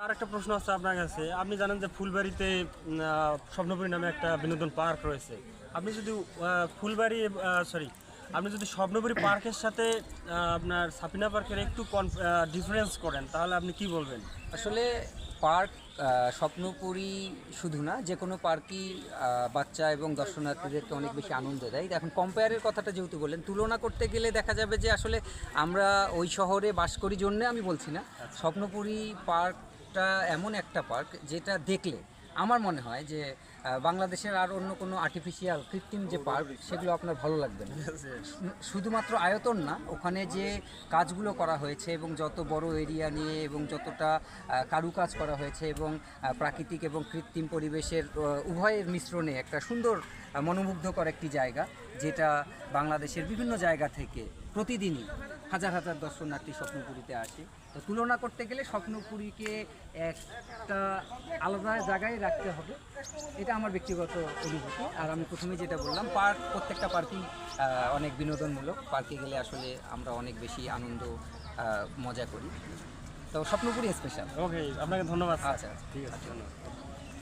আর একটা প্রশ্ন আছে আপনার কাছে। আপনি জানেন যে ফুলবাড়িতে স্বপ্নপুরী নামে একটা বিনোদন পার্ক রয়েছে। আপনি যদি ফুলবাড়ি সরি আপনি যদি স্বপ্নপুরী পার্কের সাথে আপনার সাপিনা পার্কের একটু ডিফারেন্স করেন তাহলে আপনি কি বলবেন? আসলে পার্ক স্বপ্নপুরী শুধু না, যে কোনো পার্কই বাচ্চা এবং দর্শনার্থীদেরকে অনেক বেশি আনন্দ দেয়। এখন কম্পেয়ারের কথাটা যেহেতু বললেন, তুলনা করতে গেলে দেখা যাবে যে আসলে আমরা ওই শহরে বাস করি জন্যে আমি বলছি না, স্বপ্নপুরী পার্কটা এমন একটা পার্ক যেটা দেখলে আমার মনে হয় যে বাংলাদেশের আর অন্য কোনো আর্টিফিশিয়াল কৃত্রিম যে পার্ক সেগুলো আপনার ভালো লাগবে না। শুধুমাত্র আয়তন না, ওখানে যে কাজগুলো করা হয়েছে এবং যত বড় এরিয়া নিয়ে এবং যতটা কারুকাজ করা হয়েছে এবং প্রাকৃতিক এবং কৃত্রিম পরিবেশের উভয়ের মিশ্রণে একটা সুন্দর মনোমুগ্ধকর একটি জায়গা, যেটা বাংলাদেশের বিভিন্ন জায়গা থেকে প্রতিদিনই হাজার হাজার দর্শনার্থী স্বপ্নপুরীতে আসে। তো তুলনা করতে গেলে স্বপ্নপুরীকে একটা আলাদা জায়গায় রাখতে হবে, এটা আমার ব্যক্তিগত অনুভূতি। আর আমি প্রথমে যেটা বললাম, প্রত্যেকটা পার্কই অনেক বিনোদনমূলক। পার্কে গেলে আসলে আমরা অনেক বেশি আনন্দ মজা করি। তো স্বপ্নপুরী স্পেশাল। ওকে, আপনাকে ধন্যবাদ। আচ্ছা আচ্ছা, ঠিক আছে, ধন্যবাদ।